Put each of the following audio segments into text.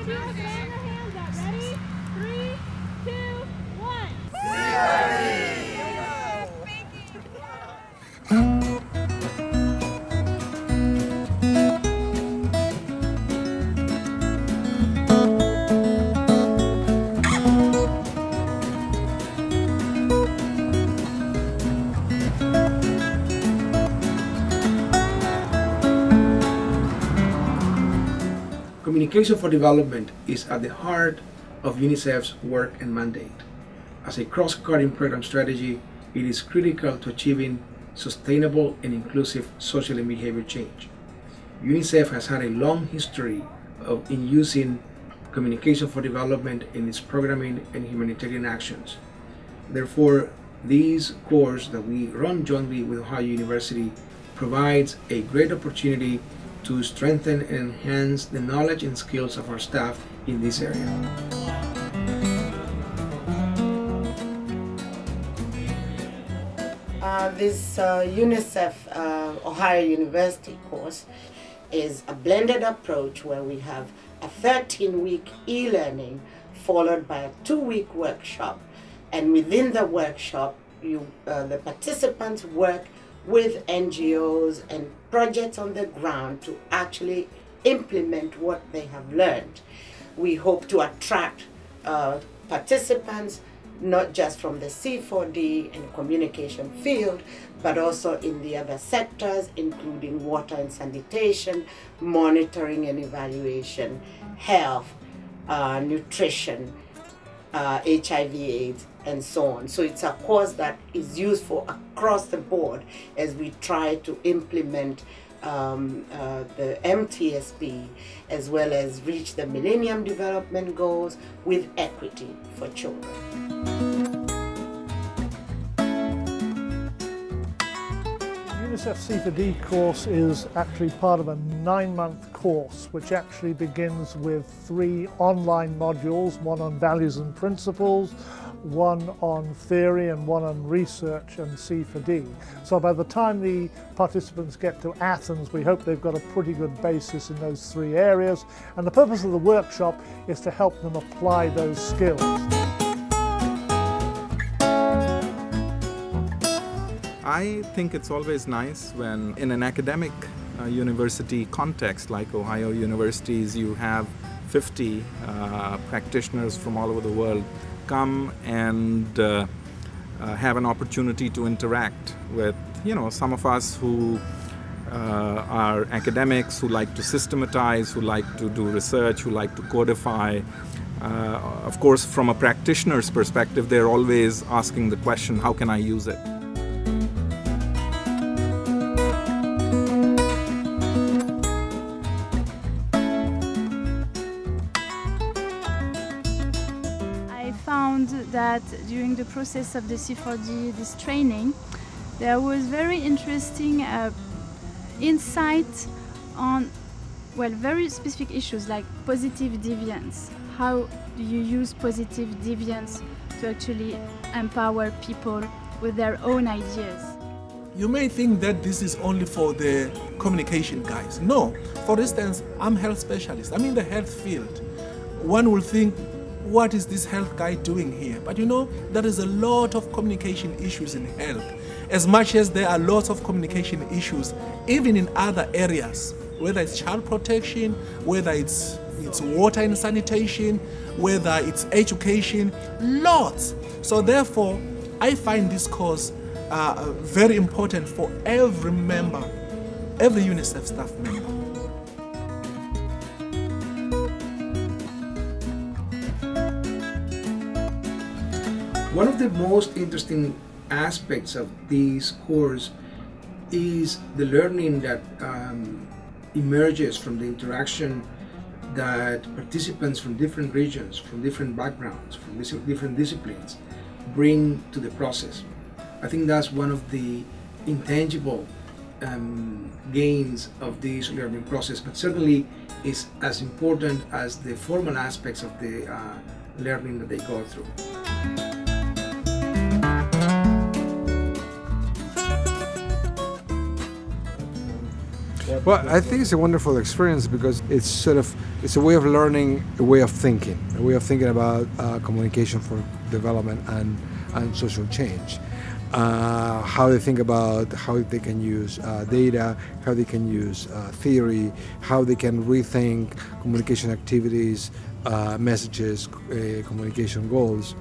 to do it, stand the hands up. Ready? 3, 2, 1. Communication for Development is at the heart of UNICEF's work and mandate. As a cross-cutting program strategy, it is critical to achieving sustainable and inclusive social and behavior change. UNICEF has had a long history in using communication for development in its programming and humanitarian actions. Therefore, these course that we run jointly with Ohio University provides a great opportunity to strengthen and enhance the knowledge and skills of our staff in this area. This Unicef-Ohio University course is a blended approach where we have a 13-week e-learning followed by a 2-week workshop. And within the workshop, the participants work with NGOs and projects on the ground to actually implement what they have learned. We hope to attract participants not just from the C4D and communication field, but also in the other sectors, including water and sanitation, monitoring and evaluation, health, nutrition, HIV/AIDS, and so on. So it's a course that is used for across the board as we try to implement the MTSB as well as reach the Millennium Development Goals with equity for children. UNICEF C4D course is actually part of a 9-month course which actually begins with 3 online modules, one on values and principles, one on theory and one on research and C4D. So by the time the participants get to Athens, we hope they've got a pretty good basis in those 3 areas, and the purpose of the workshop is to help them apply those skills. I think it's always nice when in an academic university context like Ohio University's, you have 50 practitioners from all over the world come and have an opportunity to interact with, some of us who are academics, who like to systematize, who like to do research, who like to codify. Of course, from a practitioner's perspective, they're always asking the question, how can I use it? Found that during the process of the C4D, this training, there was very interesting insight on, very specific issues like positive deviance. How do you use positive deviance to actually empower people with their own ideas? You may think that this is only for the communication guys. No. For instance, I'm a health specialist. I'm in the health field. One will think, what is this health guy doing here? But there is a lot of communication issues in health. As much as there are lots of communication issues, even in other areas, whether it's child protection, whether it's water and sanitation, whether it's education, lots. So therefore, I find this course very important for every member, every UNICEF staff member. One of the most interesting aspects of this course is the learning that emerges from the interaction that participants from different regions, from different backgrounds, from different disciplines bring to the process. I think that's one of the intangible gains of this learning process, but certainly is as important as the formal aspects of the learning that they go through. Well, I think it's a wonderful experience because it's a way of learning, a way of thinking about communication for development and social change. How they think about how they can use data, how they can use theory, how they can rethink communication activities, messages, communication goals.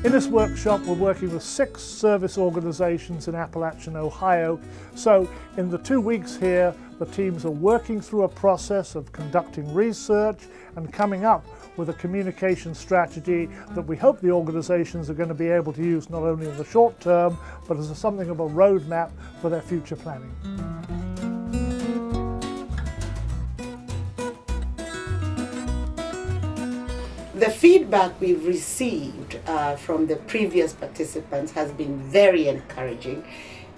In this workshop, we're working with 6 service organizations in Appalachian, Ohio. So in the 2 weeks here, the teams are working through a process of conducting research and coming up with a communication strategy that we hope the organizations are going to be able to use not only in the short term, but as something of a roadmap for their future planning. The feedback we've received from the previous participants has been very encouraging.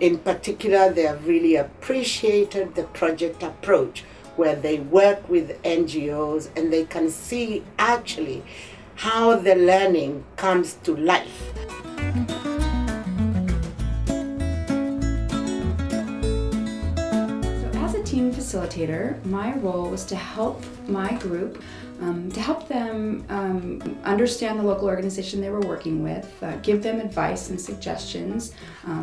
In particular, they have really appreciated the project approach where they work with NGOs and they can see actually how the learning comes to life. So as a team facilitator, my role was to help my group to help them understand the local organization they were working with, give them advice and suggestions,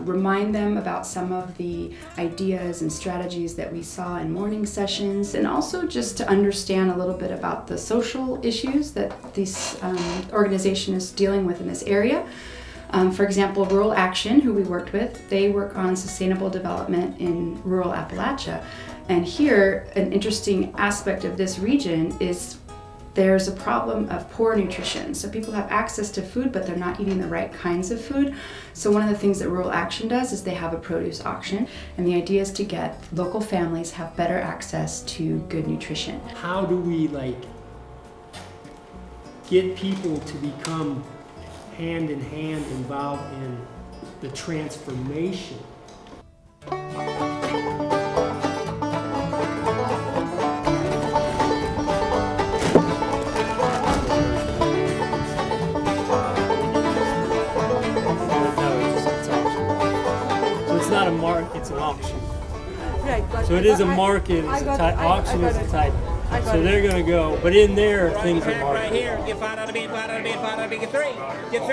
remind them about some of the ideas and strategies that we saw in morning sessions, and also just to understand a little bit about the social issues that this organization is dealing with in this area. For example, Rural Action, who we worked with, they work on sustainable development in rural Appalachia. And here, an interesting aspect of this region is there's a problem of poor nutrition. So people have access to food, but they're not eating the right kinds of food. So one of the things that Rural Action does is they have a produce auction. And the idea is to get local families have better access to good nutrition. How do we get people to become hand in hand involved in the transformation? It's an auction. Right, so it is a market, it's a type, auction is a type. So they're going to go, but in there things are marketed. Right here, get 5 out of bid, 5 out of bid, 5 out of bid, get 3, get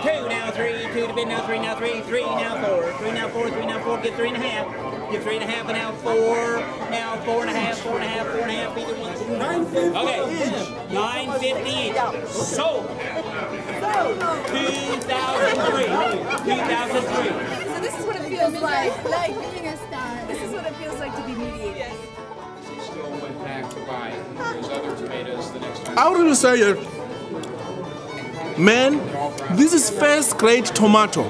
2, now 3, 2 to bid, now 3, now 3, 3, now 4, 3, now 4, 3, now 4, get 3.5, get 3.5, and now 4, now 4.5, 4.5, 4.5, either one. 950 each. 950 each. Sold. 2003. 2003. So this is what it feels like being a star. This is what it feels like to be mediated. Still went back to buy those other tomatoes the next time. I would really say, man, this is first grade tomato.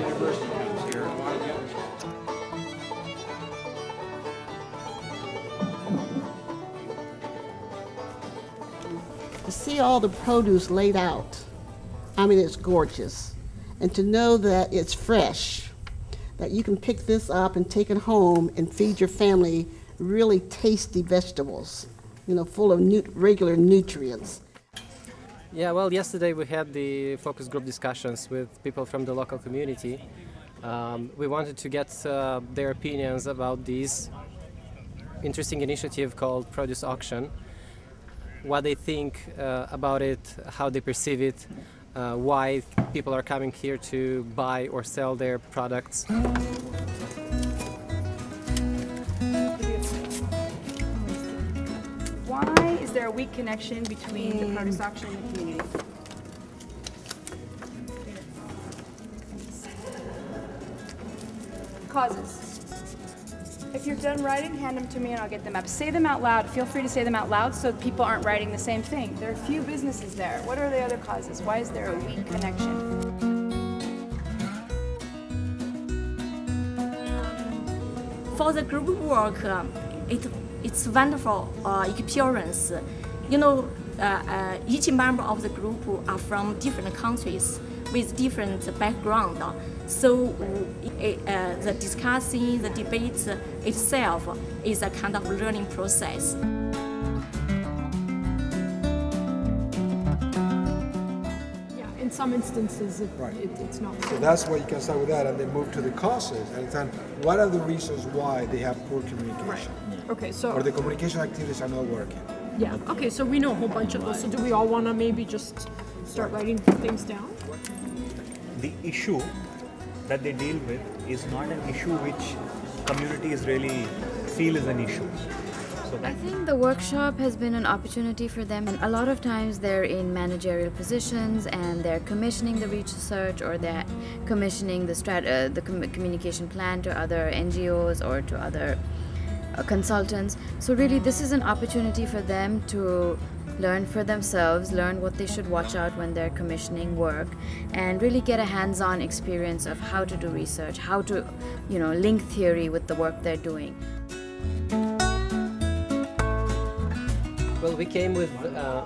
To see all the produce laid out, I mean, it's gorgeous. And to know that it's fresh, that you can pick this up and take it home and feed your family really tasty vegetables, you know, full of regular nutrients. Yeah, well, yesterday we had the focus group discussions with people from the local community. We wanted to get their opinions about this interesting initiative called Produce Auction, what they think about it, how they perceive it, why people are coming here to buy or sell their products. Why is there a weak connection between the produce auction and the community? Causes. If you're done writing, hand them to me and I'll get them up. Say them out loud. Feel free to say them out loud so people aren't writing the same thing. There are few businesses there. What are the other causes? Why is there a weak connection? For the group work, it's wonderful experience. You know, each member of the group are from different countries with different background. So the discussing, the debate itself is a kind of learning process. Yeah, in some instances Right. it's not. So that's why you can start with that and then move to the causes and then what are the reasons why they have poor communication? Right. Okay, so or the communication activities are not working. yeah. Okay, so we know a whole bunch of those. So do we all want to maybe just start writing things down? The issue that they deal with is not an issue which communities really feel is an issue. So I think the workshop has been an opportunity for them, and a lot of times they're in managerial positions and they're commissioning the research or they're commissioning the communication plan to other NGOs or to other consultants. So really this is an opportunity for them to learn for themselves, learn what they should watch out when they're commissioning work, and really get a hands-on experience of how to do research, how to, link theory with the work they're doing. Well, we came with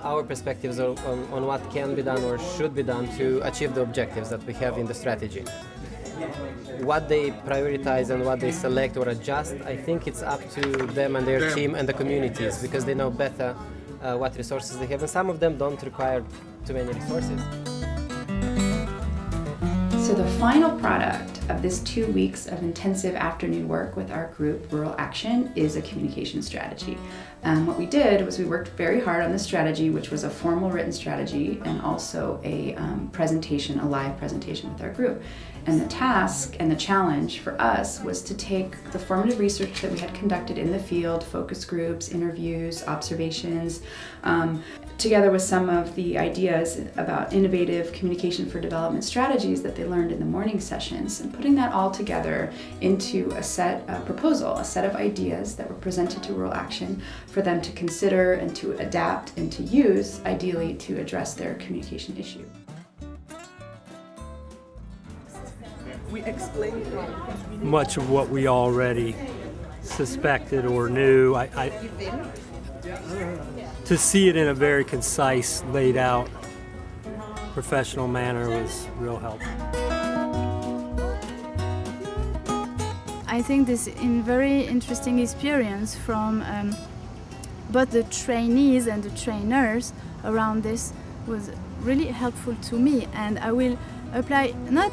our perspectives on what can be done or should be done to achieve the objectives that we have in the strategy. What they prioritize and what they select or adjust, I think it's up to them and their team and the communities, because they know better what resources they have, and some of them don't require too many resources. So the final product of this 2 weeks of intensive afternoon work with our group, Rural Action, is a communication strategy. What we did was we worked very hard on the strategy, which was a formal written strategy and also a presentation, a live presentation with our group. And the task and the challenge for us was to take the formative research that we had conducted in the field, focus groups, interviews, observations, together with some of the ideas about innovative communication for development strategies that they learned in the morning sessions, and putting that all together into a proposal, a set of ideas that were presented to Rural Action for them to consider and to adapt and to use, ideally, to address their communication issue. We explained much of what we already suspected or knew. To see it in a very concise, laid out, professional manner was real helpful. I think this is very interesting experience from both the trainees and the trainers around this was really helpful to me, and I will apply not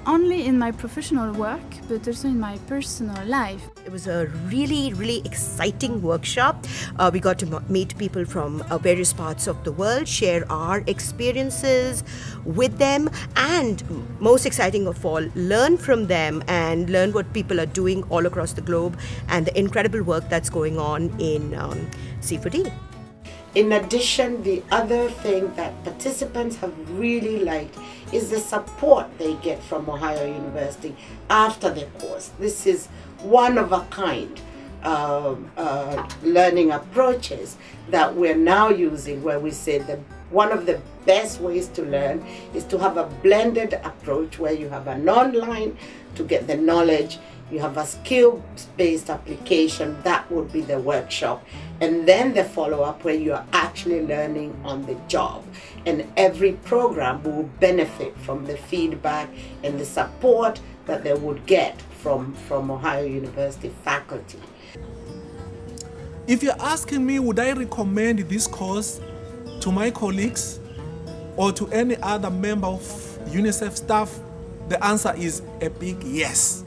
only in my professional work, but also in my personal life. It was a really, really exciting workshop. We got to meet people from various parts of the world, share our experiences with them, and most exciting of all, learn from them and learn what people are doing all across the globe and the incredible work that's going on in C4D. In addition, the other thing that participants have really liked is the support they get from Ohio University after the course. This is one of a kind learning approaches that we're now using, where we say that one of the best ways to learn is to have a blended approach where you have an online to get the knowledge, you have a skill-based application, that would be the workshop, and then the follow-up where you are actually learning on the job. And every program will benefit from the feedback and the support that they would get from Ohio University faculty. If you're asking me, would I recommend this course to my colleagues or to any other member of UNICEF staff, the answer is a big yes.